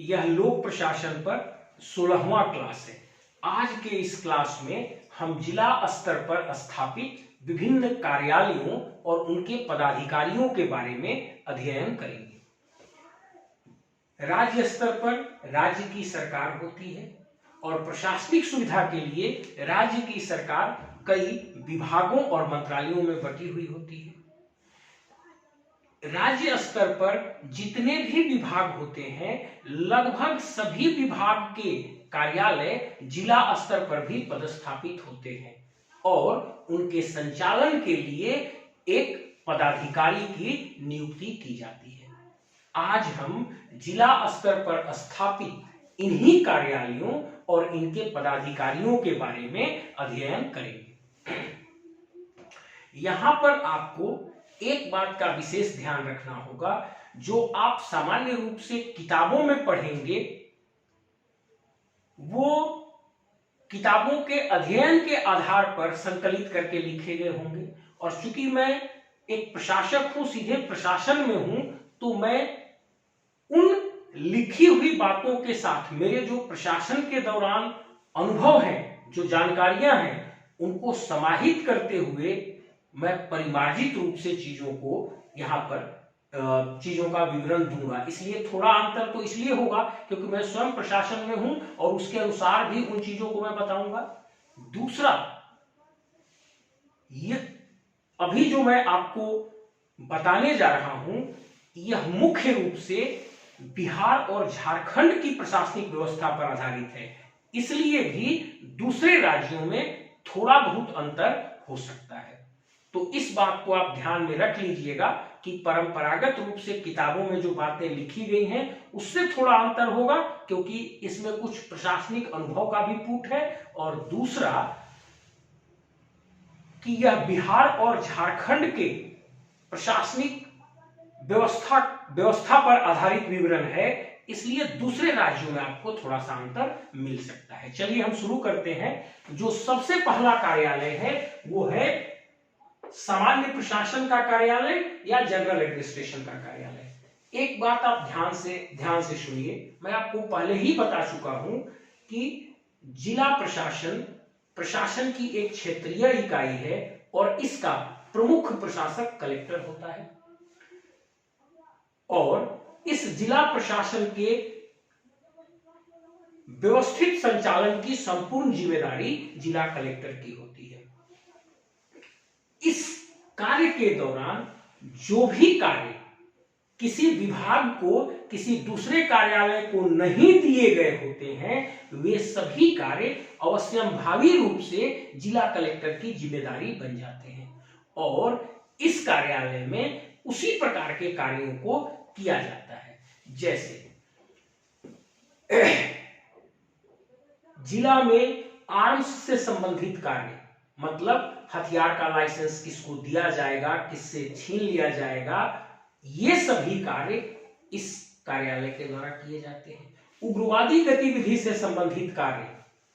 यह लोक प्रशासन पर 16वां क्लास है। आज के इस क्लास में हम जिला स्तर पर स्थापित विभिन्न कार्यालयों और उनके पदाधिकारियों के बारे में अध्ययन करेंगे। राज्य स्तर पर राज्य की सरकार होती है और प्रशासनिक सुविधा के लिए राज्य की सरकार कई विभागों और मंत्रालयों में बटी हुई होती है। राज्य स्तर पर जितने भी विभाग होते हैं, लगभग सभी विभाग के कार्यालय जिला स्तर पर भी पदस्थापित होते हैं और उनके संचालन के लिए एक पदाधिकारी की नियुक्ति की जाती है। आज हम जिला स्तर पर स्थापित इन्हीं कार्यालयों और इनके पदाधिकारियों के बारे में अध्ययन करेंगे। यहां पर आपको एक बात का विशेष ध्यान रखना होगा, जो आप सामान्य रूप से किताबों में पढ़ेंगे वो किताबों के अध्ययन के आधार पर संकलित करके लिखे गए होंगे। और चूंकि मैं एक प्रशासक हूं, सीधे प्रशासन में हूं, तो मैं उन लिखी हुई बातों के साथ मेरे जो प्रशासन के दौरान अनुभव हैं, जो जानकारियां हैं, उनको समाहित करते हुए मैं परिमार्जित रूप से चीजों को यहाँ पर चीजों का विवरण दूंगा। इसलिए थोड़ा अंतर तो इसलिए होगा क्योंकि मैं स्वयं प्रशासन में हूं और उसके अनुसार भी उन चीजों को मैं बताऊंगा। दूसरा, ये अभी जो मैं आपको बताने जा रहा हूं, यह मुख्य रूप से बिहार और झारखंड की प्रशासनिक व्यवस्था पर आधारित है। इसलिए भी दूसरे राज्यों में थोड़ा बहुत अंतर हो सकता है। तो इस बात को आप ध्यान में रख लीजिएगा कि परंपरागत रूप से किताबों में जो बातें लिखी गई हैं उससे थोड़ा अंतर होगा, क्योंकि इसमें कुछ प्रशासनिक अनुभव का भी पुट है। और दूसरा कि यह बिहार और झारखंड के प्रशासनिक व्यवस्था पर आधारित विवरण है, इसलिए दूसरे राज्यों में आपको थोड़ा सा अंतर मिल सकता है। चलिए हम शुरू करते हैं। जो सबसे पहला कार्यालय है वो है सामान्य प्रशासन का कार्यालय या जनरल एडमिनिस्ट्रेशन का कार्यालय। एक बात आप ध्यान से सुनिए। मैं आपको पहले ही बता चुका हूं कि जिला प्रशासन की एक क्षेत्रीय इकाई है और इसका प्रमुख प्रशासक कलेक्टर होता है और इस जिला प्रशासन के व्यवस्थित संचालन की संपूर्ण जिम्मेदारी जिला कलेक्टर की होती है। इस कार्य के दौरान जो भी कार्य किसी विभाग को किसी दूसरे कार्यालय को नहीं दिए गए होते हैं, वे सभी कार्य अवश्यंभावी रूप से जिला कलेक्टर की जिम्मेदारी बन जाते हैं और इस कार्यालय में उसी प्रकार के कार्यों को किया जाता है। जैसे जिला में आर्म्स से संबंधित कार्य, मतलब हथियार का लाइसेंस किसको दिया जाएगा, किससे छीन लिया जाएगा, ये सभी कार्य इस कार्यालय के द्वारा किए जाते हैं। उग्रवादी गतिविधि से संबंधित कार्य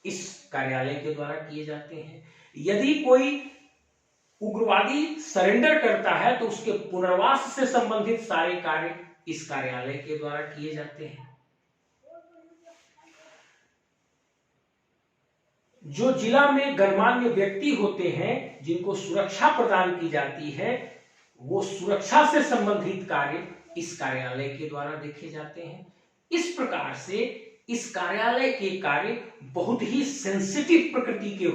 इस कार्यालय के द्वारा किए जाते हैं। यदि कोई उग्रवादी सरेंडर करता है तो उसके पुनर्वास से संबंधित सारे कार्य इस कार्यालय के द्वारा किए जाते हैं। जो जिला में गणमान्य व्यक्ति होते हैं जिनको सुरक्षा प्रदान की जाती है, वो सुरक्षा से संबंधित कार्य इस कार्यालय के द्वारा देखे जाते हैं। इस प्रकार से इस कार्यालय के कार्य बहुत ही सेंसिटिव प्रकृति के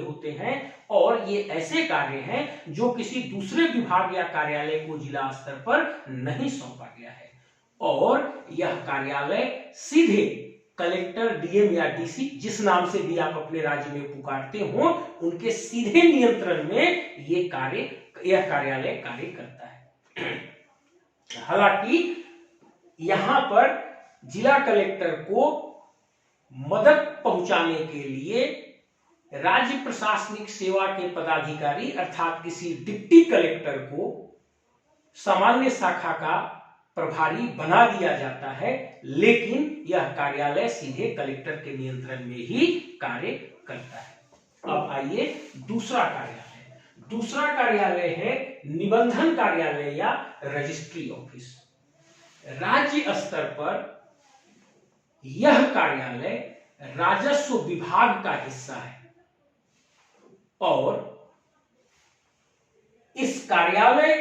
होते हैं और ये ऐसे कार्य हैं जो किसी दूसरे विभाग या कार्यालय को जिला स्तर पर नहीं सौंपा गया है और यह कार्यालय सीधे कलेक्टर, डीएम या डीसी, जिस नाम से भी आप अपने राज्य में पुकारते हो, उनके सीधे नियंत्रण में यह कार्यालय कार्य करता है। हालांकि यहां पर जिला कलेक्टर को मदद पहुंचाने के लिए राज्य प्रशासनिक सेवा के पदाधिकारी अर्थात किसी डिप्टी कलेक्टर को सामान्य शाखा का प्रभारी बना दिया जाता है, लेकिन यह कार्यालय सीधे कलेक्टर के नियंत्रण में ही कार्य करता है। अब आइए दूसरा कार्यालय है निबंधन कार्यालय या रजिस्ट्री ऑफिस। राज्य स्तर पर यह कार्यालय राजस्व विभाग का हिस्सा है और इस कार्यालय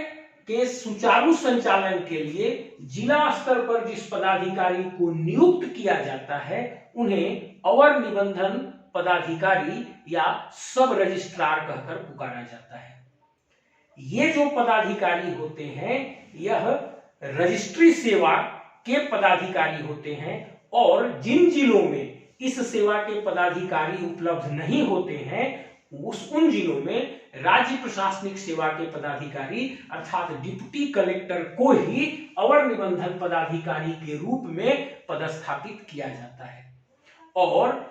के सुचारू संचालन के लिए जिला स्तर पर जिस पदाधिकारी को नियुक्त किया जाता है उन्हें अवर निबंधन पदाधिकारी या सब रजिस्ट्रार कहकर पुकारा जाता है। ये जो पदाधिकारी होते हैं यह रजिस्ट्री सेवा के पदाधिकारी होते हैं और जिन जिलों में इस सेवा के पदाधिकारी उपलब्ध नहीं होते हैं उन जिलों में राज्य प्रशासनिक सेवा के पदाधिकारी अर्थात डिप्टी कलेक्टर को ही अवर निबंधन पदाधिकारी के रूप में पदस्थापित किया जाता है और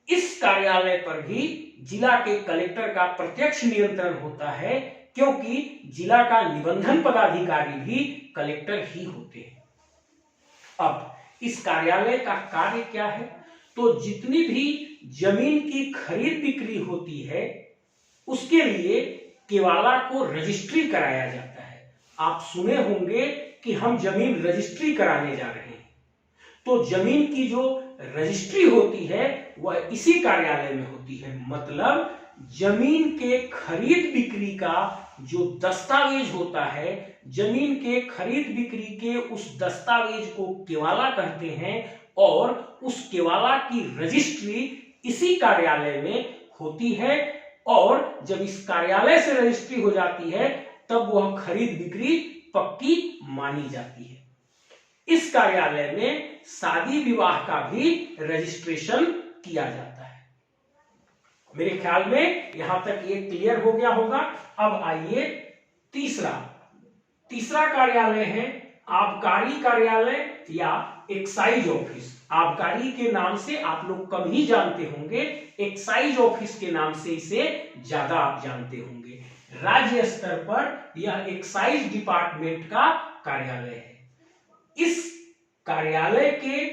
इस कार्यालय पर भी जिला के कलेक्टर का प्रत्यक्ष नियंत्रण होता है क्योंकि जिला का निबंधन पदाधिकारी भी कलेक्टर ही होते हैं। अब इस कार्यालय का कार्य क्या है? तो जितनी भी जमीन की खरीद बिक्री होती है उसके लिए केवाला को रजिस्ट्री कराया जाता है। आप सुने होंगे कि हम जमीन रजिस्ट्री कराने जा रहे हैं, तो जमीन की जो रजिस्ट्री होती है वह इसी कार्यालय में होती है। मतलब जमीन के खरीद बिक्री का जो दस्तावेज होता है, जमीन के खरीद बिक्री के उस दस्तावेज को केवाला कहते हैं और उस केवाला की रजिस्ट्री इसी कार्यालय में होती है और जब इस कार्यालय से रजिस्ट्री हो जाती है तब वह खरीद बिक्री पक्की मानी जाती है। इस कार्यालय में शादी विवाह का भी रजिस्ट्रेशन किया जाता है। मेरे ख्याल में यहां तक ये क्लियर हो गया होगा। अब आइए तीसरा कार्यालय है आबकारी कार्यालय या एक्साइज ऑफिस। आबकारी के नाम से आप लोग कम ही जानते होंगे, एक्साइज ऑफिस के नाम से इसे ज्यादा आप जानते होंगे। राज्य स्तर पर यह एक्साइज डिपार्टमेंट का कार्यालय है। इस कार्यालय के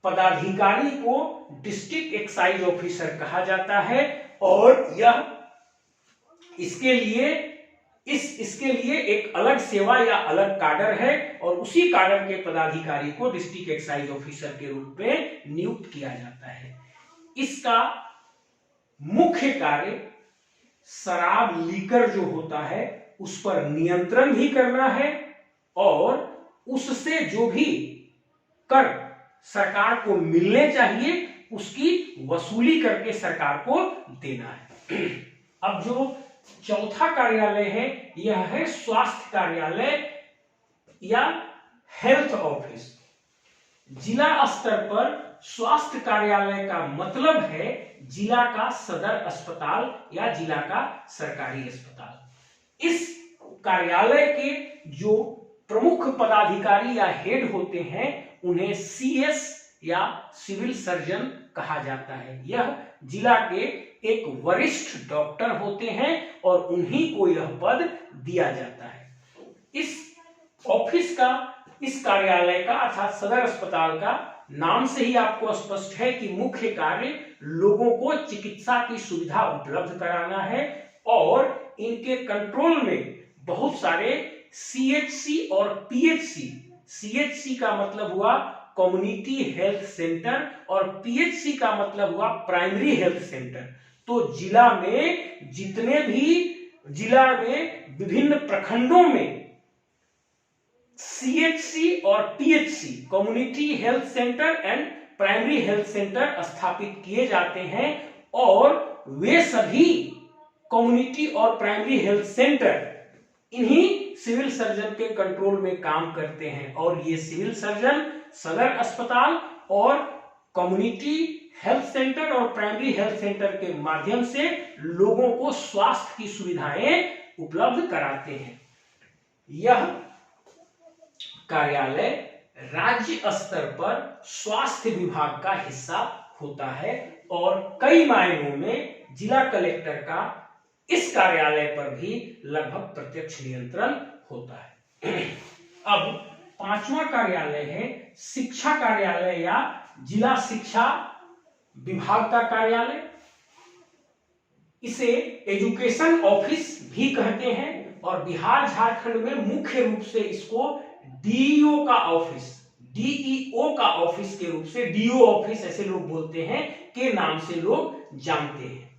पदाधिकारी को डिस्ट्रिक्ट एक्साइज ऑफिसर कहा जाता है और यह इसके लिए एक अलग सेवा या अलग काडर है और उसी काडर के पदाधिकारी को डिस्ट्रिक्ट एक्साइज ऑफिसर के रूप में नियुक्त किया जाता है। इसका मुख्य कार्य शराब लीकर जो होता है उस पर नियंत्रण भी करना है और उससे जो भी कर सरकार को मिलने चाहिए उसकी वसूली करके सरकार को देना है। अब जो चौथा कार्यालय है यह है स्वास्थ्य कार्यालय या हेल्थ ऑफिस। जिला स्तर पर स्वास्थ्य कार्यालय का मतलब है जिला का सदर अस्पताल या जिला का सरकारी अस्पताल। इस कार्यालय के जो प्रमुख पदाधिकारी या हेड होते हैं उन्हें सीएस या सिविल सर्जन कहा जाता है। यह जिला के एक वरिष्ठ डॉक्टर होते हैं और उन्हीं को यह पद दिया जाता है। इस ऑफिस का, इस कार्यालय का अर्थात सदर अस्पताल का नाम से ही आपको स्पष्ट है कि मुख्य कार्य लोगों को चिकित्सा की सुविधा उपलब्ध कराना है और इनके कंट्रोल में बहुत सारे सीएचसी और पीएचसी। सीएचसी का मतलब हुआ कम्युनिटी हेल्थ सेंटर और पीएचसी का मतलब हुआ प्राइमरी हेल्थ सेंटर। तो जिला में विभिन्न प्रखंडों में सीएचसी और PHC community health centre and primary health centre स्थापित किए जाते हैं और वे सभी कम्युनिटी और प्राइमरी हेल्थ सेंटर इन्हीं सिविल सर्जन के कंट्रोल में काम करते हैं और ये सिविल सर्जन सदर अस्पताल और कम्युनिटी हेल्थ सेंटर और प्राइमरी हेल्थ सेंटर के माध्यम से लोगों को स्वास्थ्य की सुविधाएं उपलब्ध कराते हैं। यह कार्यालय राज्य स्तर पर स्वास्थ्य विभाग का हिस्सा होता है और कई मायनों में जिला कलेक्टर का इस कार्यालय पर भी लगभग प्रत्यक्ष नियंत्रण होता है। अब पांचवा कार्यालय है शिक्षा कार्यालय या जिला शिक्षा विभाग का कार्यालय। इसे एजुकेशन ऑफिस भी कहते हैं और बिहार झारखंड में मुख्य रूप से इसको डीईओ का ऑफिस, डीईओ का ऑफिस के रूप से, डीओ ऑफिस ऐसे लोग बोलते हैं, के नाम से लोग जानते हैं।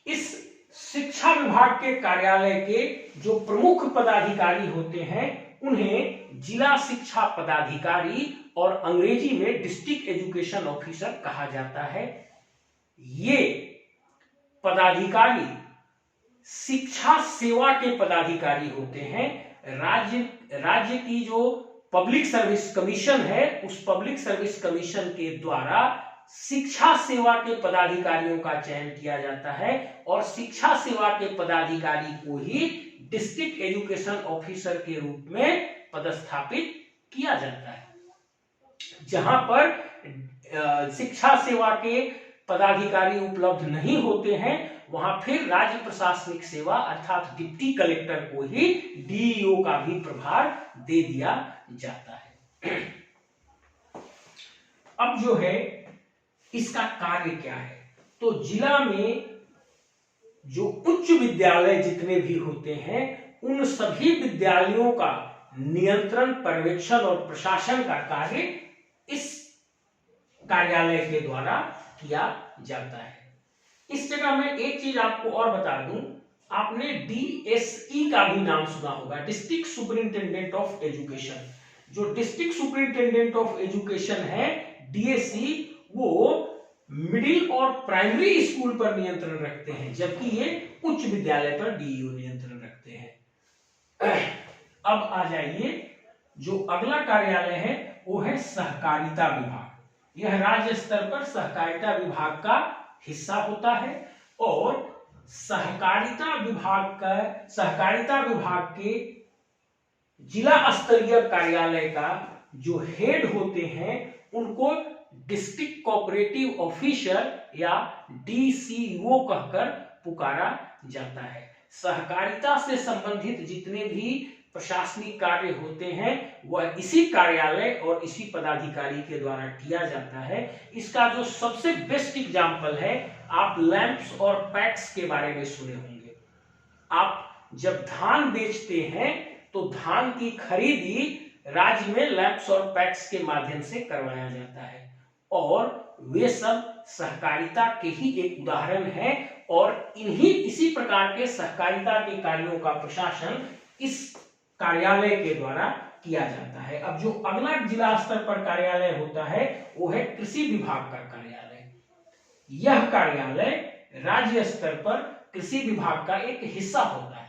इस शिक्षा विभाग के कार्यालय के जो प्रमुख पदाधिकारी होते हैं उन्हें जिला शिक्षा पदाधिकारी और अंग्रेजी में डिस्ट्रिक्ट एजुकेशन ऑफिसर कहा जाता है। ये पदाधिकारी शिक्षा सेवा के पदाधिकारी होते हैं। राज्य की जो पब्लिक सर्विस कमीशन है, उस पब्लिक सर्विस कमीशन के द्वारा शिक्षा सेवा के पदाधिकारियों का चयन किया जाता है और शिक्षा सेवा के पदाधिकारी को ही डिस्ट्रिक्ट एजुकेशन ऑफिसर के रूप में पदस्थापित किया जाता है। जहां पर शिक्षा सेवा के पदाधिकारी उपलब्ध नहीं होते हैं, वहां फिर राज्य प्रशासनिक सेवा अर्थात डिप्टी कलेक्टर को ही डीईओ का भी प्रभार दे दिया जाता है। अब जो है इसका कार्य क्या है, तो जिला में जो उच्च विद्यालय जितने भी होते हैं उन सभी विद्यालयों का नियंत्रण, पर्यवेक्षण और प्रशासन का कार्य इस कार्यालय के द्वारा किया जाता है। इस जगह में एक चीज आपको और बता दूं, आपने डीएसई का भी नाम सुना होगा, डिस्ट्रिक्ट सुपरिंटेंडेंट ऑफ एजुकेशन। जो डिस्ट्रिक्ट सुपरिंटेंडेंट ऑफ एजुकेशन है डीएसई, वो मिडिल और प्राइमरी स्कूल पर नियंत्रण रखते हैं, जबकि ये उच्च विद्यालय पर डीईओ नियंत्रण रखते हैं। अब आ जाइए, जो अगला कार्यालय है वो है सहकारिता विभाग। यह राज्य स्तर पर सहकारिता विभाग का हिस्सा होता है और सहकारिता विभाग के जिला स्तरीय कार्यालय का जो हेड होते हैं उनको डिस्ट्रिक्ट कोऑपरेटिव ऑफिसर या डीसीओ कहकर पुकारा जाता है। सहकारिता से संबंधित जितने भी प्रशासनिक कार्य होते हैं वह इसी कार्यालय और इसी पदाधिकारी के द्वारा किया जाता है। इसका जो सबसे बेस्ट एग्जांपल है, आप लैंप्स और पैक्स के बारे में सुने होंगे। आप जब धान बेचते हैं तो धान की खरीदी राज्य में लैंप्स और पैक्स के माध्यम से करवाया जाता है और वे सब सहकारिता के ही एक उदाहरण है और इसी प्रकार के सहकारिता के कार्यों का प्रशासन इस कार्यालय के द्वारा किया जाता है। अब जो अगला जिला स्तर पर कार्यालय होता है वो है कृषि विभाग का कार्यालय। यह कार्यालय राज्य स्तर पर कृषि विभाग का एक हिस्सा होता है।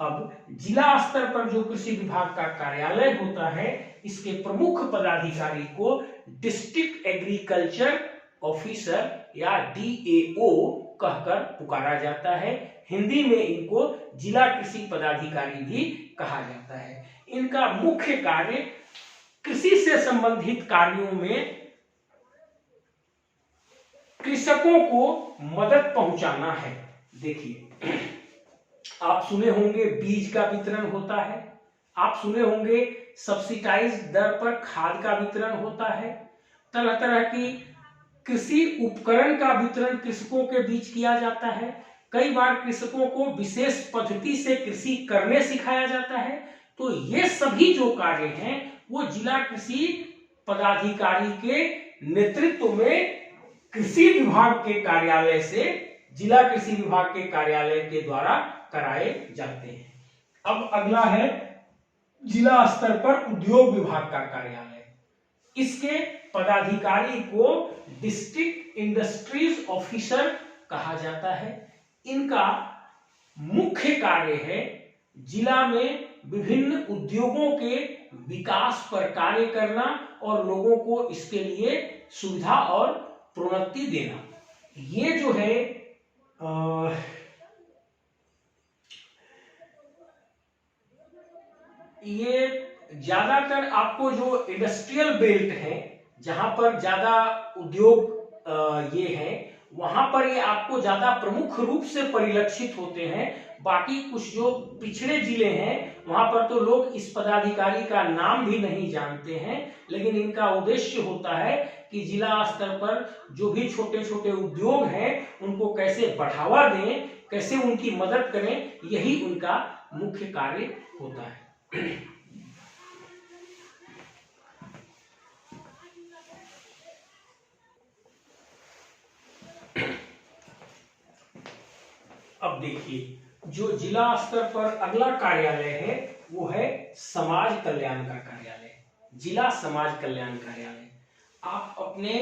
अब जिला स्तर पर जो कृषि विभाग का कार्यालय होता है, इसके प्रमुख पदाधिकारी को डिस्ट्रिक्ट एग्रीकल्चर ऑफिसर या डीएओ कहकर पुकारा जाता है। हिंदी में इनको जिला कृषि पदाधिकारी भी कहा जाता है। इनका मुख्य कार्य कृषि से संबंधित कार्यों में कृषकों को मदद पहुंचाना है। देखिए, आप सुने होंगे बीज का वितरण होता है, आप सुने होंगे सब्सिडाइज दर पर खाद का वितरण होता है, तरह तरह की कृषि उपकरण का वितरण कृषकों के बीच किया जाता है। कई बार कृषकों को विशेष पद्धति से कृषि करने सिखाया जाता है। तो ये सभी जो कार्य हैं वो जिला कृषि पदाधिकारी के नेतृत्व में कृषि विभाग के कार्यालय से, जिला कृषि विभाग के कार्यालय के द्वारा कराए जाते हैं। अब अगला है जिला स्तर पर उद्योग विभाग का कार्यालय। इसके पदाधिकारी को डिस्ट्रिक्ट इंडस्ट्रीज ऑफिसर कहा जाता है। इनका मुख्य कार्य है जिला में विभिन्न उद्योगों के विकास पर कार्य करना और लोगों को इसके लिए सुविधा और प्रोन्नति देना। ये जो है ये ज्यादातर आपको जो इंडस्ट्रियल बेल्ट है, जहां पर ज्यादा उद्योग ये है, वहां पर ये आपको ज्यादा प्रमुख रूप से परिलक्षित होते हैं। बाकी कुछ जो पिछड़े जिले हैं वहां पर तो लोग इस पदाधिकारी का नाम भी नहीं जानते हैं, लेकिन इनका उद्देश्य होता है कि जिला स्तर पर जो भी छोटे छोटे उद्योग हैं उनको कैसे बढ़ावा दें, कैसे उनकी मदद करें, यही उनका मुख्य कार्य होता है। अब देखिए, जो जिला स्तर पर अगला कार्यालय है वो है समाज कल्याण का कार्यालय, जिला समाज कल्याण कार्यालय। आप अपने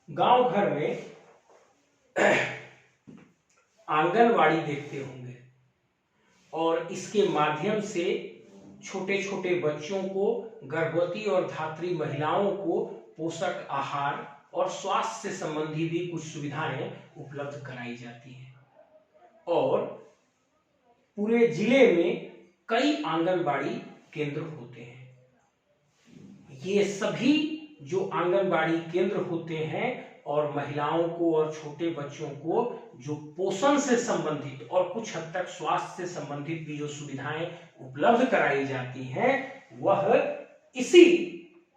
गांव घर में आंगनवाड़ी देखते होंगे और इसके माध्यम से छोटे छोटे बच्चों को, गर्भवती और धात्री महिलाओं को पोषक आहार और स्वास्थ्य से संबंधी भी कुछ सुविधाएं उपलब्ध कराई जाती हैं। और पूरे जिले में कई आंगनबाड़ी केंद्र होते हैं। ये सभी जो आंगनबाड़ी केंद्र होते हैं और महिलाओं को और छोटे बच्चों को जो पोषण से संबंधित और कुछ हद तक स्वास्थ्य से संबंधित भी जो सुविधाएं उपलब्ध कराई जाती हैं, वह इसी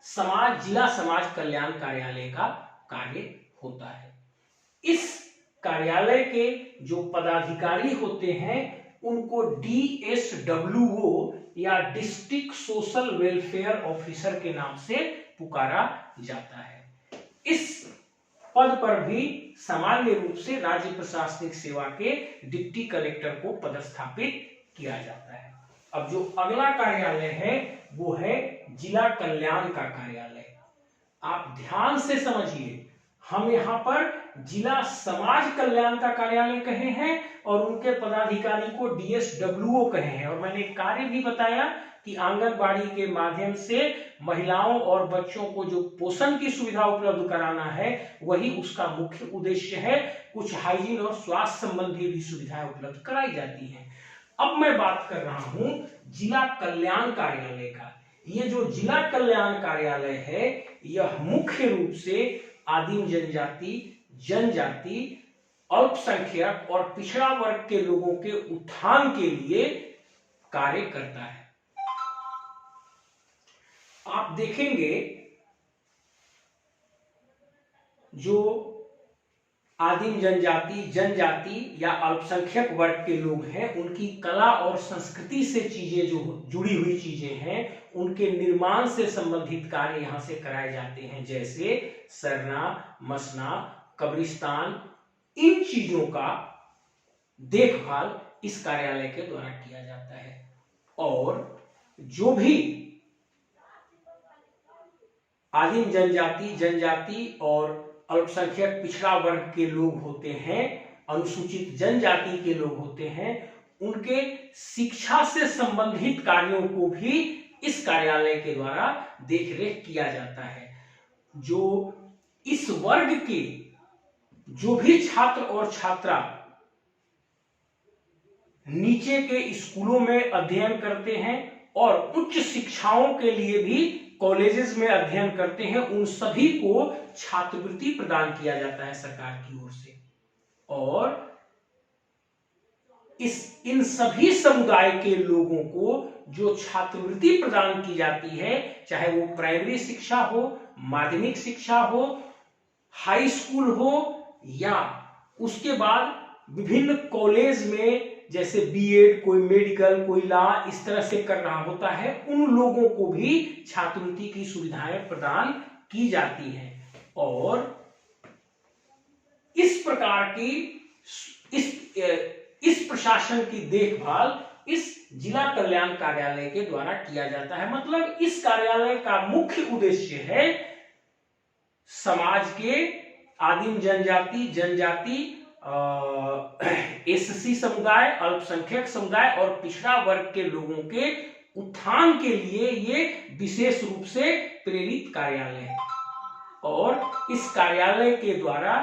जिला समाज कल्याण कार्यालय का कार्य होता है। इस कार्यालय के जो पदाधिकारी होते हैं उनको DSWO या डिस्ट्रिक्ट सोशल वेलफेयर ऑफिसर के नाम से पुकारा जाता है। इस पद पर भी सामान्य रूप से राज्य प्रशासनिक सेवा के डिप्टी कलेक्टर को पदस्थापित किया जाता है। अब जो अगला कार्यालय है वो है जिला कल्याण का कार्यालय। आप ध्यान से समझिए, हम यहाँ पर जिला समाज कल्याण का कार्यालय कहे हैं और उनके पदाधिकारी को DSWO कहे हैं। और मैंने कार्य भी बताया कि आंगनबाड़ी के माध्यम से महिलाओं और बच्चों को जो पोषण की सुविधा उपलब्ध कराना है वही उसका मुख्य उद्देश्य है। कुछ हाइजीन और स्वास्थ्य संबंधी भी सुविधाएं उपलब्ध कराई जाती हैं। अब मैं बात कर रहा हूं जिला कल्याण कार्यालय का। ये जो जिला कल्याण कार्यालय है यह मुख्य रूप से आदिम जनजाति, जनजाति, अल्पसंख्यक और पिछड़ा वर्ग के लोगों के उत्थान के लिए कार्य करता है। आप देखेंगे जो आदिम जनजाति, जनजाति या अल्पसंख्यक वर्ग के लोग हैं उनकी कला और संस्कृति से चीजें जो जुड़ी हुई चीजें हैं उनके निर्माण से संबंधित कार्य यहां से कराए जाते हैं, जैसे सरना, मसना, कब्रिस्तान। इन चीजों का देखभाल इस कार्यालय के द्वारा किया जाता है। और जो भी आदिम जनजाति, जनजाति और अल्पसंख्यक पिछड़ा वर्ग के लोग होते हैं, अनुसूचित जनजाति के लोग होते हैं, उनके शिक्षा से संबंधित कार्यों को भी इस कार्यालय के द्वारा देखरेख किया जाता है। जो इस वर्ग के जो भी छात्र और छात्रा नीचे के स्कूलों में अध्ययन करते हैं और उच्च शिक्षाओं के लिए भी कॉलेजेस में अध्ययन करते हैं, उन सभी को छात्रवृत्ति प्रदान किया जाता है सरकार की ओर से। और इन सभी समुदाय के लोगों को जो छात्रवृत्ति प्रदान की जाती है, चाहे वो प्राइमरी शिक्षा हो, माध्यमिक शिक्षा हो, हाई स्कूल हो या उसके बाद विभिन्न कॉलेज में जैसे बीएड, कोई मेडिकल, कोई लॉ, इस तरह से कर रहा होता है, उन लोगों को भी छात्रवृत्ति की सुविधाएं प्रदान की जाती हैं। और इस प्रकार की इस प्रशासन की देखभाल इस जिला कल्याण कार्यालय के द्वारा किया जाता है। मतलब इस कार्यालय का मुख्य उद्देश्य है समाज के आदिम जनजाति, जनजाति, एससी समुदाय, अल्पसंख्यक समुदाय और पिछड़ा वर्ग के लोगों के उत्थान के लिए ये विशेष रूप से प्रेरित कार्यालय है। और इस कार्यालय के द्वारा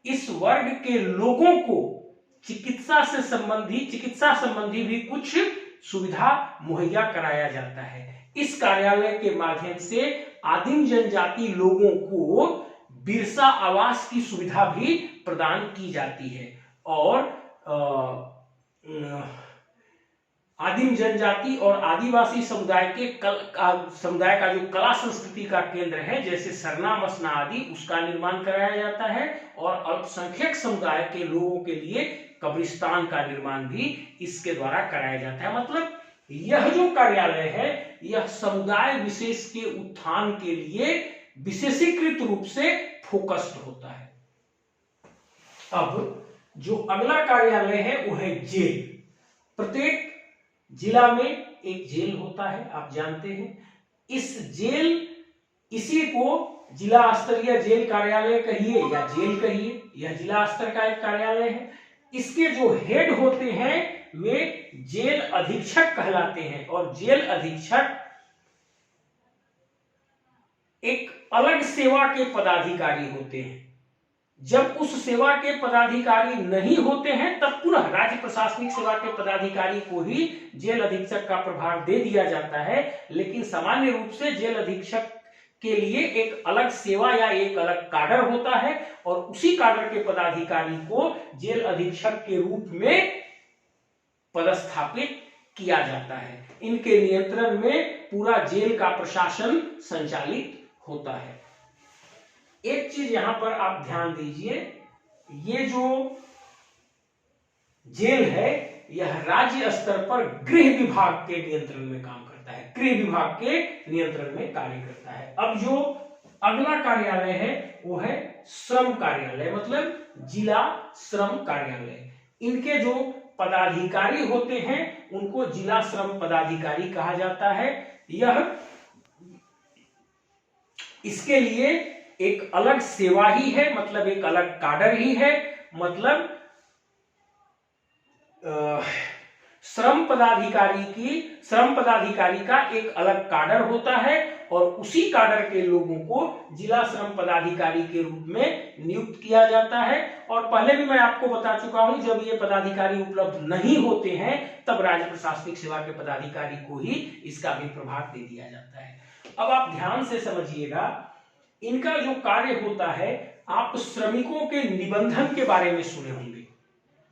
इस वर्ग के लोगों को चिकित्सा संबंधी भी कुछ सुविधा मुहैया कराया जाता है। इस कार्यालय के माध्यम से आदिम जनजाति लोगों को बिरसा आवास की सुविधा भी प्रदान की जाती है। और आदिम जनजाति और आदिवासी समुदाय का जो कला संस्कृति का केंद्र है, जैसे सरना मसना आदि, उसका निर्माण कराया जाता है। और अल्पसंख्यक समुदाय के लोगों के लिए कब्रिस्तान का निर्माण भी इसके द्वारा कराया जाता है। मतलब यह जो कार्यालय है यह समुदाय विशेष के उत्थान के लिए विशेषीकृत रूप से फोकस्ड होता है। अब जो अगला कार्यालय है वो है जेल। प्रत्येक जिला में एक जेल होता है, आप जानते हैं। इसी को जिला स्तरीय जेल कार्यालय कहिए या जेल कहिए, यह जिला स्तर का एक कार्यालय है। इसके जो हेड होते हैं वे जेल अधीक्षक कहलाते हैं, और जेल अधीक्षक एक अलग सेवा के पदाधिकारी होते हैं। जब उस सेवा के पदाधिकारी नहीं होते हैं तब पुनः राज्य प्रशासनिक सेवा के पदाधिकारी को ही जेल अधीक्षक का प्रभार दे दिया जाता है। लेकिन सामान्य रूप से जेल अधीक्षक के लिए एक अलग सेवा या एक अलग काडर होता है, और उसी काडर के पदाधिकारी को जेल अधीक्षक के रूप में पदस्थापित किया जाता है। इनके नियंत्रण में पूरा जेल का प्रशासन संचालित होता है। एक चीज यहां पर आप ध्यान दीजिए, ये जो जेल है यह राज्य स्तर पर गृह विभाग के नियंत्रण में काम करता है, गृह विभाग के नियंत्रण में कार्य करता है। अब जो अगला कार्यालय है वो है श्रम कार्यालय, मतलब जिला श्रम कार्यालय। इनके जो पदाधिकारी होते हैं उनको जिला श्रम पदाधिकारी कहा जाता है। यह इसके लिए एक अलग सेवा ही है, मतलब एक अलग काडर ही है। मतलब श्रम पदाधिकारी का एक अलग काडर होता है, और उसी काडर के लोगों को जिला श्रम पदाधिकारी के रूप में नियुक्त किया जाता है। और पहले भी मैं आपको बता चुका हूं, जब ये पदाधिकारी उपलब्ध नहीं होते हैं तब राज्य प्रशासनिक सेवा के पदाधिकारी को ही इसका भी प्रभार दे दिया जाता है। अब आप ध्यान से समझिएगा, इनका जो कार्य होता है, आप श्रमिकों के निबंधन के बारे में सुने होंगे।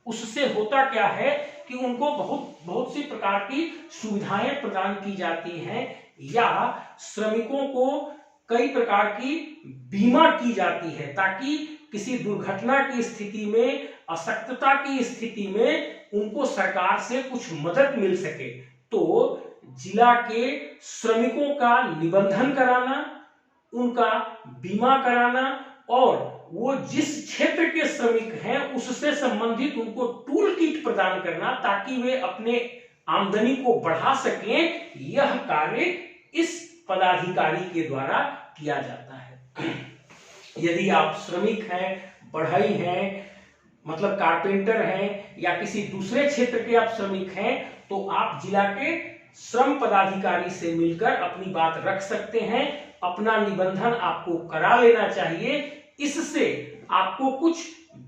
उससे होता क्या है कि उनको बहुत सी प्रकार की सुविधाएं प्रदान की जाती हैं, या श्रमिकों को कई प्रकार की बीमा की जाती है, ताकि किसी दुर्घटना की स्थिति में, अशक्तता की स्थिति में उनको सरकार से कुछ मदद मिल सके। तो जिला के श्रमिकों का निबंधन कराना, उनका बीमा कराना, और वो जिस क्षेत्र के श्रमिक हैं उससे संबंधित उनको टूल किट प्रदान करना, ताकि वे अपने आमदनी को बढ़ा सकें, यह कार्य इस पदाधिकारी के द्वारा किया जाता है। यदि आप श्रमिक हैं, बढ़ई हैं, मतलब कारपेंटर हैं, या किसी दूसरे क्षेत्र के आप श्रमिक हैं, तो आप जिला के श्रम पदाधिकारी से मिलकर अपनी बात रख सकते हैं। अपना निबंधन आपको करा लेना चाहिए, इससे आपको कुछ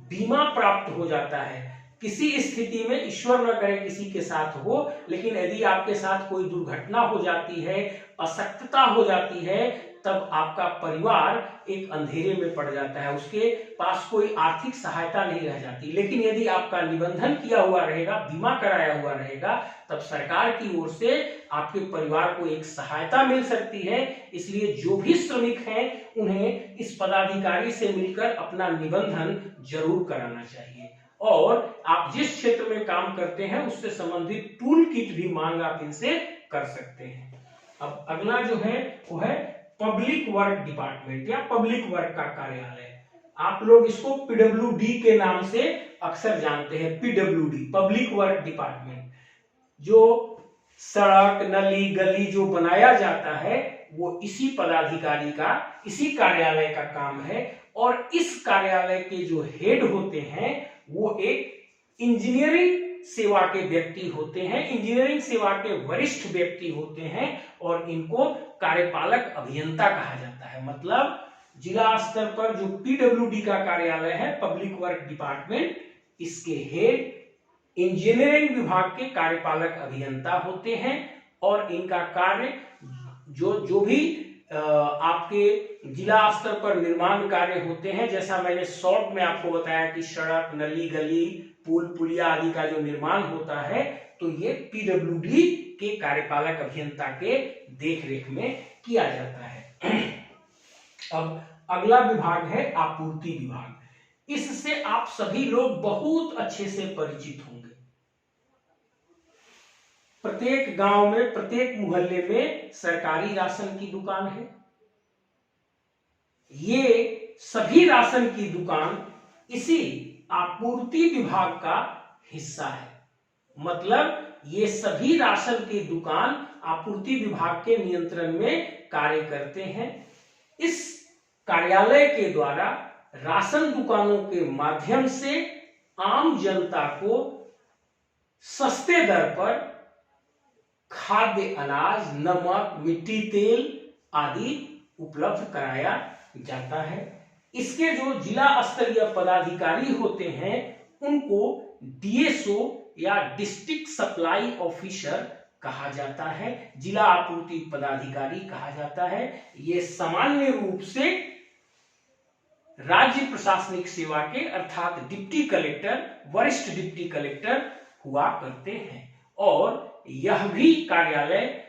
बीमा प्राप्त हो जाता है। किसी स्थिति में, ईश्वर न करे किसी के साथ हो, लेकिन यदि आपके साथ कोई दुर्घटना हो जाती है, अशक्तता हो जाती है, तब आपका परिवार एक अंधेरे में पड़ जाता है, उसके पास कोई आर्थिक सहायता नहीं रह जाती। लेकिन यदि आपका निबंधन किया हुआ रहेगा, बीमा कराया हुआ रहेगा, तब सरकार की ओर से आपके परिवार को एक सहायता मिल सकती है। इसलिए जो भी श्रमिक हैं उन्हें इस पदाधिकारी से मिलकर अपना निबंधन जरूर कराना चाहिए। और आप जिस क्षेत्र में काम करते हैं उससे संबंधित टूल किट भी मांग आप इनसे कर सकते हैं। अब अगला जो है वो है पब्लिक वर्क डिपार्टमेंट या पब्लिक वर्क का कार्यालय। आप लोग इसको पीडब्ल्यूडी के नाम से अक्सर जानते हैं, पीडब्ल्यूडी, पब्लिक वर्क डिपार्टमेंट। जो सड़क, नली, गली जो बनाया जाता है वो इसी पदाधिकारी का, इसी कार्यालय का काम है। और इस कार्यालय के जो हेड होते हैं वो एक इंजीनियरिंग सेवा के व्यक्ति होते हैं, इंजीनियरिंग सेवा के वरिष्ठ व्यक्ति होते हैं, और इनको कार्यपालक अभियंता कहा जाता है। मतलब जिला स्तर पर जो पीडब्ल्यूडी का कार्यालय है, पब्लिक वर्क डिपार्टमेंट, इसके हेड इंजीनियरिंग विभाग के कार्यपालक अभियंता होते हैं। और इनका कार्य जो भी आपके जिला स्तर पर निर्माण कार्य होते हैं, जैसा मैंने शॉर्ट में आपको बताया कि सड़क, नली, गली, पुल, पुलिया आदि का जो निर्माण होता है, तो ये पीडब्ल्यूडी के कार्यपालक अभियंता के देखरेख में किया जाता है। अब अगला विभाग है आपूर्ति विभाग। इससे आप सभी लोग बहुत अच्छे से परिचित होंगे। प्रत्येक गांव में, प्रत्येक मोहल्ले में सरकारी राशन की दुकान है। ये सभी राशन की दुकान इसी आपूर्ति विभाग का हिस्सा है। मतलब ये सभी राशन की दुकान आपूर्ति विभाग के नियंत्रण में कार्य करते हैं। इस कार्यालय के द्वारा राशन दुकानों के माध्यम से आम जनता को सस्ते दर पर खाद्य अनाज, नमक, मिट्टी तेल आदि उपलब्ध कराया जाता है। इसके जो जिला स्तरीय पदाधिकारी होते हैं उनको डीएसओ या डिस्ट्रिक्ट सप्लाई ऑफिसर कहा जाता है, जिला आपूर्ति पदाधिकारी कहा जाता है। ये सामान्य रूप से राज्य प्रशासनिक सेवा के अर्थात डिप्टी कलेक्टर, वरिष्ठ डिप्टी कलेक्टर हुआ करते हैं और यह भी कार्यालय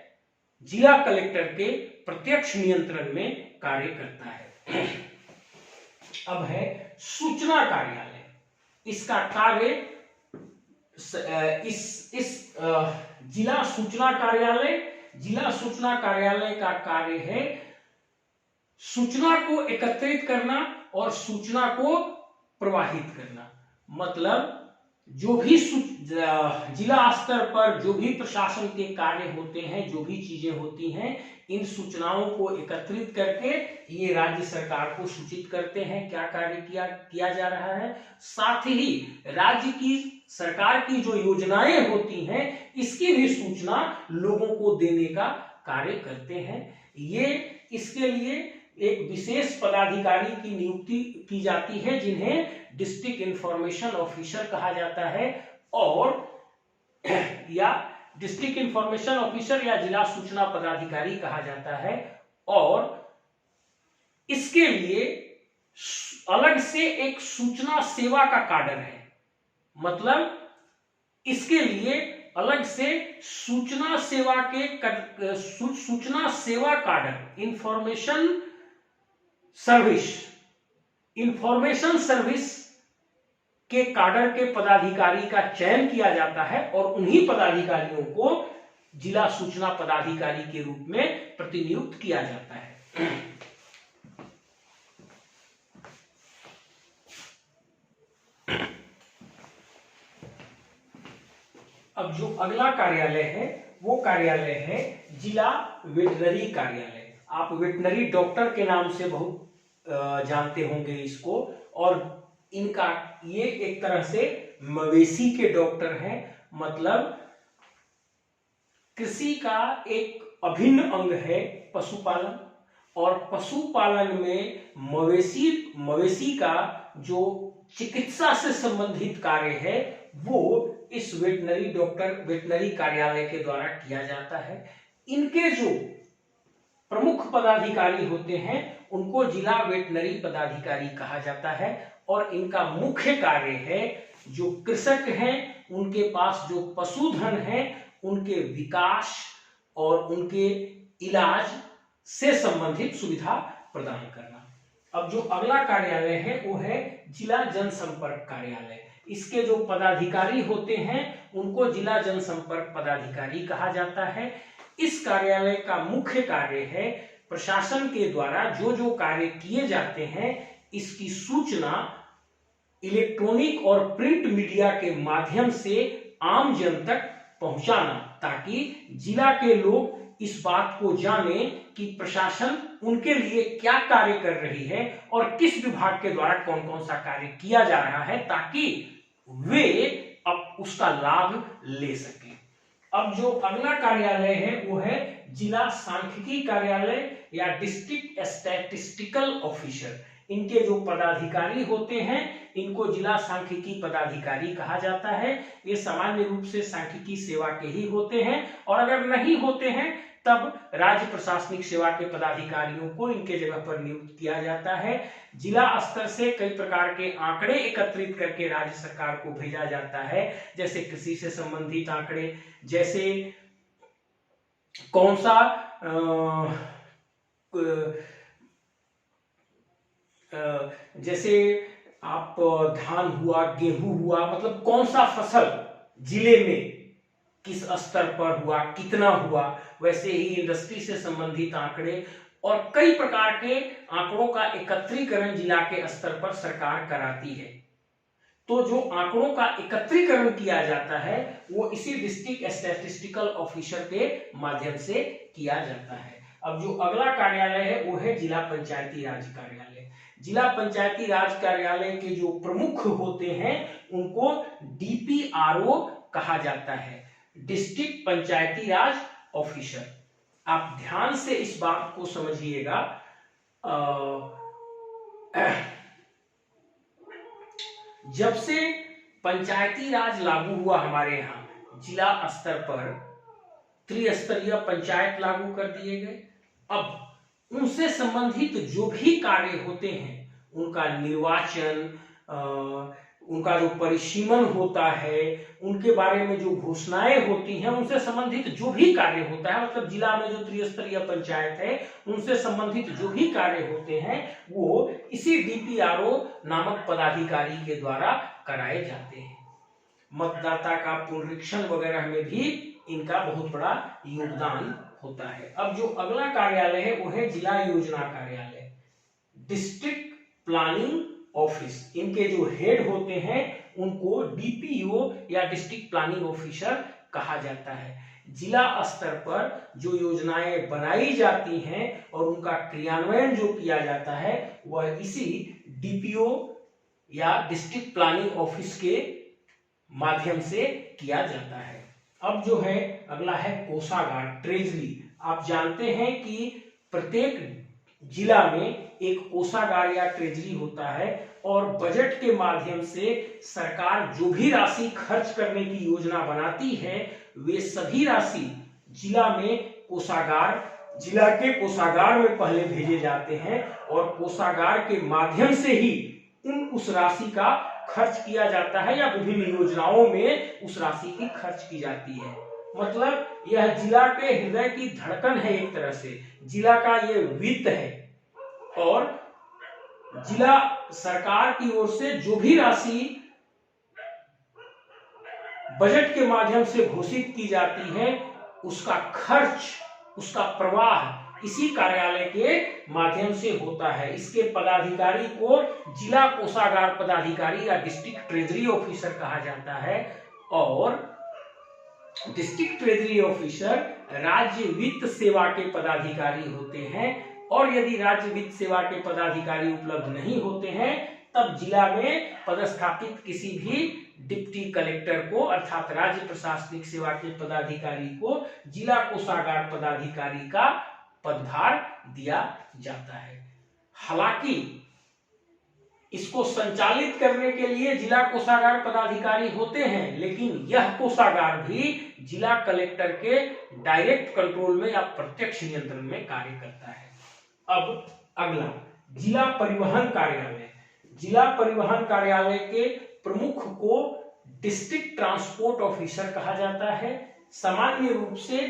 जिला कलेक्टर के प्रत्यक्ष नियंत्रण में कार्य करता है। अब है सूचना कार्यालय। इसका कार्य जिला सूचना कार्यालय का कार्य है सूचना को एकत्रित करना और सूचना को प्रवाहित करना। मतलब जो भी जिला स्तर पर जो भी प्रशासन के कार्य होते हैं, जो भी चीजें होती हैं, इन सूचनाओं को एकत्रित करके ये राज्य सरकार को सूचित करते हैं क्या कार्य किया जा रहा है। साथ ही राज्य की सरकार की जो योजनाएं होती हैं इसकी भी सूचना लोगों को देने का कार्य करते हैं। ये इसके लिए एक विशेष पदाधिकारी की नियुक्ति की जाती है जिन्हें डिस्ट्रिक्ट इंफॉर्मेशन ऑफिसर कहा जाता है और या डिस्ट्रिक्ट इंफॉर्मेशन ऑफिसर या जिला सूचना पदाधिकारी कहा जाता है। और इसके लिए अलग से एक सूचना सेवा का काडर है। मतलब इसके लिए अलग से सूचना सेवा काडर, इंफॉर्मेशन सर्विस के काडर के पदाधिकारी का चयन किया जाता है और उन्हीं पदाधिकारियों को जिला सूचना पदाधिकारी के रूप में प्रतिनियुक्त किया जाता है। अब जो अगला कार्यालय है वो कार्यालय है जिला वेटनरी कार्यालय। आप वेटनरी डॉक्टर के नाम से बहुत जानते होंगे इसको। और इनका ये एक तरह से मवेशी के डॉक्टर हैं। मतलब कृषि का एक अभिन्न अंग है पशुपालन और पशुपालन में मवेशी का जो चिकित्सा से संबंधित कार्य है वो इस वेटनरी कार्यालय के द्वारा किया जाता है। इनके जो प्रमुख पदाधिकारी होते हैं उनको जिला वेटनरी पदाधिकारी कहा जाता है और इनका मुख्य कार्य है जो कृषक हैं उनके पास जो पशुधन है उनके विकास और उनके इलाज से संबंधित सुविधा प्रदान करना। अब जो अगला कार्यालय है वो है जिला जनसंपर्क कार्यालय। इसके जो पदाधिकारी होते हैं उनको जिला जनसंपर्क पदाधिकारी कहा जाता है। इस कार्यालय का मुख्य कार्य है प्रशासन के द्वारा जो जो कार्य किए जाते हैं इसकी सूचना इलेक्ट्रॉनिक और प्रिंट मीडिया के माध्यम से आम जन तक पहुंचाना, ताकि जिला के लोग इस बात को जाने कि प्रशासन उनके लिए क्या कार्य कर रही है और किस विभाग के द्वारा कौन कौन सा कार्य किया जा रहा है, ताकि वे अब उसका लाभ ले सकें। अब जो अगला कार्यालय है वो है जिला सांख्यिकी कार्यालय या डिस्ट्रिक्ट स्टैटिस्टिकल ऑफिसर। इनके जो पदाधिकारी होते हैं इनको जिला सांख्यिकी पदाधिकारी कहा जाता है। ये सामान्य रूप से सांख्यिकी सेवा के ही होते हैं और अगर नहीं होते हैं तब राज्य प्रशासनिक सेवा के पदाधिकारियों को इनके जगह पर नियुक्त किया जाता है। जिला स्तर से कई प्रकार के आंकड़े एकत्रित करके राज्य सरकार को भेजा जाता है, जैसे कृषि से संबंधित आंकड़े, जैसे कौन सा जैसे आप धान हुआ, गेहूं हुआ, मतलब कौन सा फसल जिले में किस स्तर पर हुआ, कितना हुआ, वैसे ही इंडस्ट्री से संबंधित आंकड़े और कई प्रकार के आंकड़ों का एकत्रीकरण जिला के स्तर पर सरकार कराती है। तो जो आंकड़ों का एकत्रीकरण किया जाता है वो इसी डिस्ट्रिक्ट स्टैटिस्टिकल ऑफिसर के माध्यम से किया जाता है। अब जो अगला कार्यालय है वो है जिला पंचायती राज कार्यालय। जिला पंचायती राज कार्यालय के जो प्रमुख होते हैं उनको डीपीआरओ कहा जाता है, डिस्ट्रिक्ट पंचायती राज ऑफिसर। आप ध्यान से इस बात को समझिएगा, जब से पंचायती राज लागू हुआ हमारे यहाँ जिला स्तर पर त्रिस्तरीय पंचायत लागू कर दिए गए। अब उनसे संबंधित जो भी कार्य होते हैं, उनका निर्वाचन, उनका जो परिसीमन होता है, उनके बारे में जो घोषणाएं होती हैं, उनसे संबंधित जो भी कार्य होता है, मतलब जिला में जो त्रिस्तरीय पंचायत है उनसे संबंधित जो भी कार्य होते हैं वो इसी डीपीआरओ नामक पदाधिकारी के द्वारा कराए जाते हैं। मतदाता का पुनरीक्षण वगैरह में भी इनका बहुत बड़ा योगदान होता है। अब जो अगला कार्यालय है वो है जिला योजना कार्यालय, डिस्ट्रिक्ट प्लानिंग ऑफिस। इनके जो हेड होते हैं उनको डीपीओ या डिस्ट्रिक्ट प्लानिंग ऑफिसर कहा जाता है। जिला स्तर पर जो योजनाएं बनाई जाती हैं और उनका क्रियान्वयन जो किया जाता है वह इसी डीपीओ या डिस्ट्रिक्ट प्लानिंग ऑफिस के माध्यम से किया जाता है। अब जो है अगला है कोषागार, ट्रेजरी। आप जानते हैं कि प्रत्येक जिला में एक कोषागार या ट्रेजरी होता है और बजट के माध्यम से सरकार जो भी राशि खर्च करने की योजना बनाती है वे सभी राशि जिला में कोषागार, जिला के कोषागार में पहले भेजे जाते हैं और कोषागार के माध्यम से ही उस राशि का खर्च किया जाता है या विभिन्न योजनाओं में उस राशि की खर्च की जाती है। मतलब यह जिला के हृदय की धड़कन है, एक तरह से जिला का ये वित्त है और जिला सरकार की ओर से जो भी राशि बजट के माध्यम से घोषित की जाती है उसका खर्च, उसका प्रवाह इसी कार्यालय के माध्यम से होता है। इसके पदाधिकारी को जिला कोषागार पदाधिकारी या डिस्ट्रिक्ट ट्रेजरी ऑफिसर कहा जाता है और डिस्ट्रिक्ट ट्रेजरी ऑफिसर राज्य वित्त सेवा के पदाधिकारी होते हैं और यदि राज्य वित्त सेवा के पदाधिकारी उपलब्ध नहीं होते हैं तब जिला में पदस्थापित किसी भी डिप्टी कलेक्टर को अर्थात राज्य प्रशासनिक सेवा के पदाधिकारी को जिला कोषागार पदाधिकारी का पदभार दिया जाता है। हालांकि इसको संचालित करने के लिए जिला कोषागार पदाधिकारी होते हैं, लेकिन यह कोषागार भी जिला कलेक्टर के डायरेक्ट कंट्रोल में या प्रत्यक्ष नियंत्रण में कार्य करता है। अब अगला जिला परिवहन कार्यालय। जिला परिवहन कार्यालय के प्रमुख को डिस्ट्रिक्ट ट्रांसपोर्ट ऑफिसर कहा जाता है। सामान्य रूप से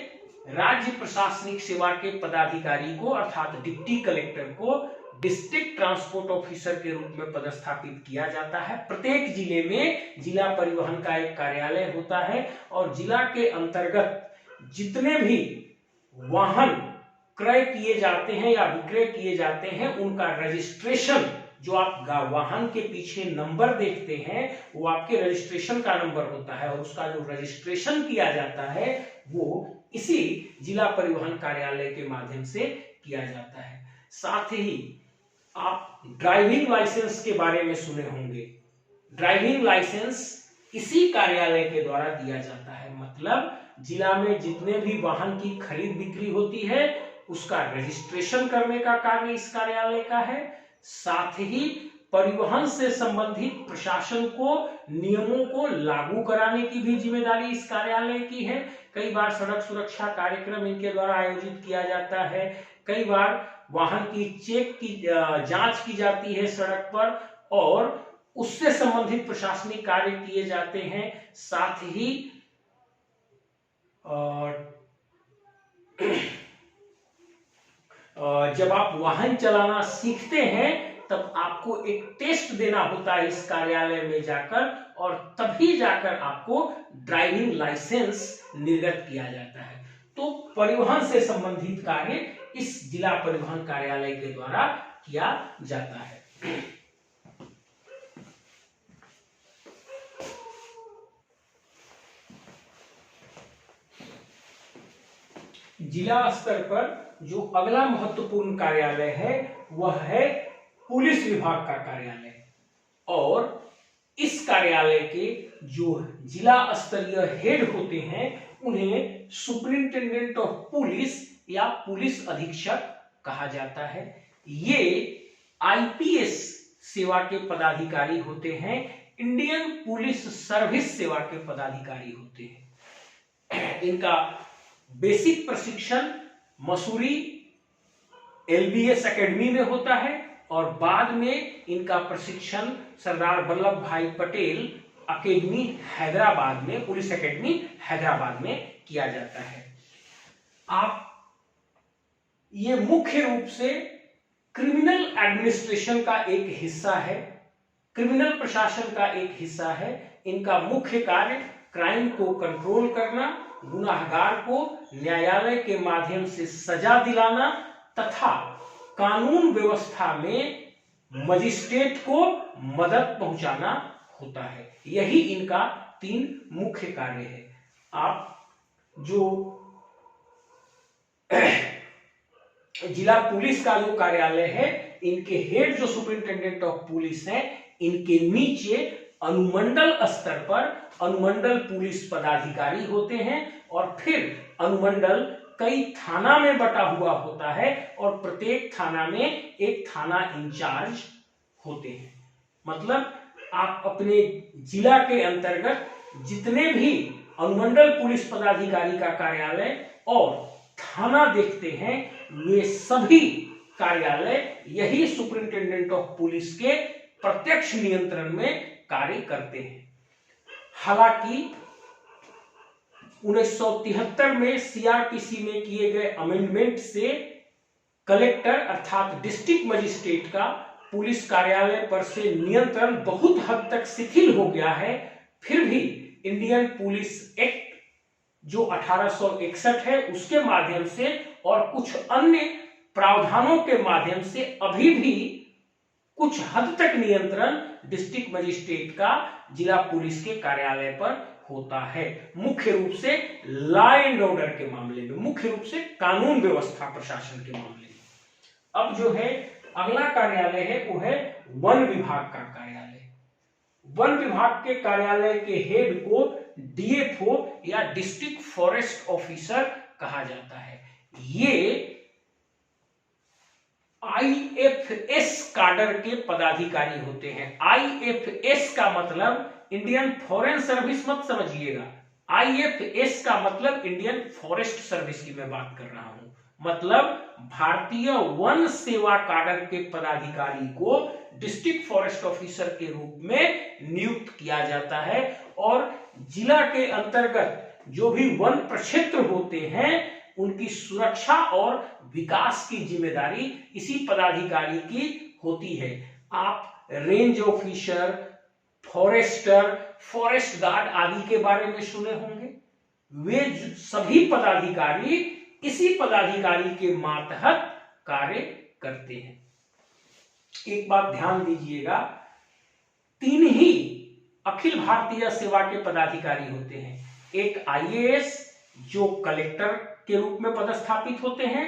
राज्य प्रशासनिक सेवा के पदाधिकारी को अर्थात डिप्टी कलेक्टर को डिस्ट्रिक्ट ट्रांसपोर्ट ऑफिसर के रूप में पदस्थापित किया जाता है। प्रत्येक जिले में जिला परिवहन का एक कार्यालय होता है और जिला के अंतर्गत जितने भी वाहन क्रय किए जाते हैं या विक्रय किए जाते हैं उनका रजिस्ट्रेशन, जो आप वाहन के पीछे नंबर देखते हैं वो आपके रजिस्ट्रेशन का नंबर होता है और उसका जो रजिस्ट्रेशन किया जाता है वो इसी जिला परिवहन कार्यालय के माध्यम से किया जाता है। साथ ही आप ड्राइविंग लाइसेंस के बारे में सुने होंगे। ड्राइविंग लाइसेंस इसी कार्यालय के द्वारा दिया जाता है। मतलब जिला में जितने भी वाहन की खरीद बिक्री होती है उसका रजिस्ट्रेशन करने का कार्य इस कार्यालय का है। साथ ही परिवहन से संबंधित प्रशासन को नियमों को लागू कराने की भी जिम्मेदारी इस कार्यालय की है। कई बार सड़क सुरक्षा कार्यक्रम इनके द्वारा आयोजित किया जाता है। कई बार वाहन की चेक की जांच की जाती है सड़क पर और उससे संबंधित प्रशासनिक कार्य किए जाते हैं। साथ ही जब आप वाहन चलाना सीखते हैं तब आपको एक टेस्ट देना होता है इस कार्यालय में जाकर और तभी जाकर आपको ड्राइविंग लाइसेंस निर्गत किया जाता है। तो परिवहन से संबंधित कार्य इस जिला परिवहन कार्यालय के द्वारा किया जाता है। जिला स्तर पर जो अगला महत्वपूर्ण कार्यालय है वह है पुलिस विभाग का कार्यालय और इस कार्यालय के जो जिला स्तरीय हेड होते हैं उन्हें सुपरिंटेंडेंट ऑफ पुलिस या पुलिस अधीक्षक कहा जाता है। ये आईपीएस सेवा के पदाधिकारी होते हैं, इंडियन पुलिस सर्विस सेवा के पदाधिकारी होते हैं। इनका बेसिक प्रशिक्षण मसूरी एलबीएस एकेडमी में होता है और बाद में इनका प्रशिक्षण सरदार वल्लभ भाई पटेल एकेडमी हैदराबाद में, पुलिस एकेडमी हैदराबाद में किया जाता है। आप ये मुख्य रूप से क्रिमिनल एडमिनिस्ट्रेशन का एक हिस्सा है, क्रिमिनल प्रशासन का एक हिस्सा है। इनका मुख्य कार्य क्राइम को कंट्रोल करना, गुनाहगार को न्यायालय के माध्यम से सजा दिलाना तथा कानून व्यवस्था में मजिस्ट्रेट को मदद पहुंचाना होता है। यही इनका 3 मुख्य कार्य है। आप जो जिला पुलिस का जो कार्यालय है, इनके हेड जो सुपरिंटेंडेंट ऑफ पुलिस हैं, इनके नीचे अनुमंडल स्तर पर अनुमंडल पुलिस पदाधिकारी होते हैं और फिर अनुमंडल कई थाना में बटा हुआ होता है और प्रत्येक थाना में एक थाना इंचार्ज होते हैं। मतलब आप अपने जिला के अंतर्गत जितने भी अनुमंडल पुलिस पदाधिकारी का कार्यालय और थाना देखते हैं, वे सभी कार्यालय यही सुपरिंटेंडेंट ऑफ पुलिस के प्रत्यक्ष नियंत्रण में कार्य करते हैं। हालांकि 1973 में सीआरपीसी में किए गए अमेंडमेंट से कलेक्टर अर्थात डिस्ट्रिक्ट मजिस्ट्रेट का पुलिस कार्यालय पर से नियंत्रण बहुत हद तक शिथिल हो गया है। फिर भी इंडियन पुलिस एक्ट जो 1861 है उसके माध्यम से और कुछ अन्य प्रावधानों के माध्यम से अभी भी कुछ हद तक नियंत्रण डिस्ट्रिक्ट मजिस्ट्रेट का जिला पुलिस के कार्यालय पर होता है। मुख्य रूप से लॉ एंड ऑर्डर के मामले में, मुख्य रूप से कानून व्यवस्था प्रशासन के मामले में। अब जो है अगला कार्यालय है वो है वन विभाग का कार्यालय। वन विभाग के कार्यालय के हेड को डीएफओ या डिस्ट्रिक्ट फॉरेस्ट ऑफिसर कहा जाता है। ये आईएफएस कैडर के पदाधिकारी होते हैं। आईएफएस का मतलब इंडियन फॉरेन सर्विस मत समझिएगा, आईएफएस का मतलब इंडियन फॉरेस्ट सर्विस की मैं बात कर रहा हूं। मतलब भारतीय वन सेवा कैडर के पदाधिकारी को डिस्ट्रिक्ट फॉरेस्ट ऑफिसर के रूप में नियुक्त किया जाता है और जिला के अंतर्गत जो भी वन प्रक्षेत्र होते हैं उनकी सुरक्षा और विकास की जिम्मेदारी इसी पदाधिकारी की होती है। आप range officer, forester, forest guard आदि के बारे में सुने होंगे। वे सभी पदाधिकारी इसी पदाधिकारी के मातहत कार्य करते हैं। एक बात ध्यान दीजिएगा, 3 ही अखिल भारतीय सेवा के पदाधिकारी होते हैं। एक आईएएस जो कलेक्टर के रूप में पदस्थापित होते हैं,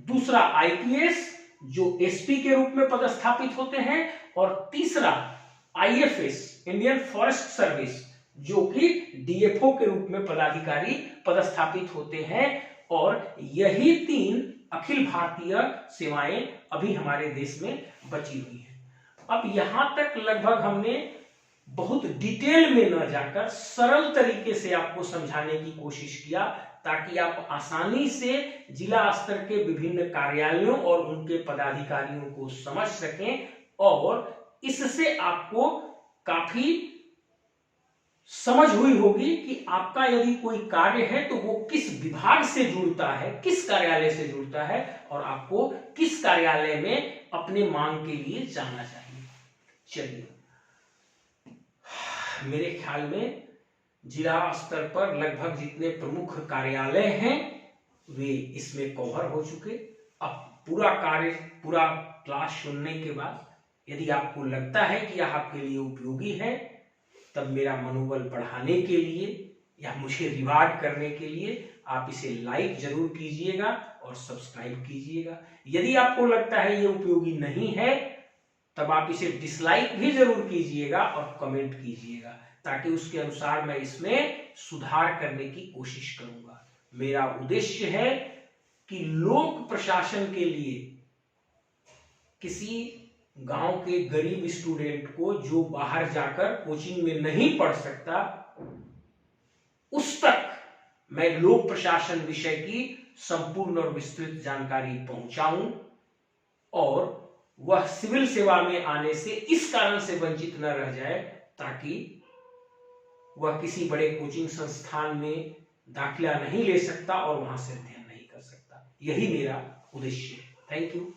दूसरा आईपीएस जो एसपी के रूप में पदस्थापित होते हैं और तीसरा आईएफएस इंडियन फॉरेस्ट सर्विस जो कि डीएफओ के रूप में पदाधिकारी पदस्थापित होते हैं। और यही 3 अखिल भारतीय सेवाएं अभी हमारे देश में बची हुई हैं। अब यहां तक लगभग हमने बहुत डिटेल में न जाकर सरल तरीके से आपको समझाने की कोशिश किया, ताकि आप आसानी से जिला स्तर के विभिन्न कार्यालयों और उनके पदाधिकारियों को समझ सकें, और इससे आपको काफी समझ हुई होगी कि आपका यदि कोई कार्य है तो वो किस विभाग से जुड़ता है, किस कार्यालय से जुड़ता है, और आपको किस कार्यालय में अपने मांग के लिए जाना चाहिए। चलिए, मेरे ख्याल में जिला स्तर पर लगभग जितने प्रमुख कार्यालय हैं वे इसमें कवर हो चुके। अब पूरा क्लास सुनने के बाद यदि आपको लगता है कि यह आपके लिए उपयोगी है, तब मेरा मनोबल बढ़ाने के लिए या मुझे रिवार्ड करने के लिए आप इसे लाइक जरूर कीजिएगा और सब्सक्राइब कीजिएगा। यदि आपको लगता है ये उपयोगी नहीं है, तब आप इसे डिसलाइक भी जरूर कीजिएगा और कमेंट कीजिएगा, ताकि उसके अनुसार मैं इसमें सुधार करने की कोशिश करूंगा। मेरा उद्देश्य है कि लोक प्रशासन के लिए किसी गांव के गरीब स्टूडेंट को जो बाहर जाकर कोचिंग में नहीं पढ़ सकता, उस तक मैं लोक प्रशासन विषय की संपूर्ण और विस्तृत जानकारी पहुंचाऊं, और वह सिविल सेवा में आने से इस कारण से वंचित न रह जाए ताकि वह किसी बड़े कोचिंग संस्थान में दाखिला नहीं ले सकता और वहां से अध्ययन नहीं कर सकता। यही मेरा उद्देश्य है। Thank you.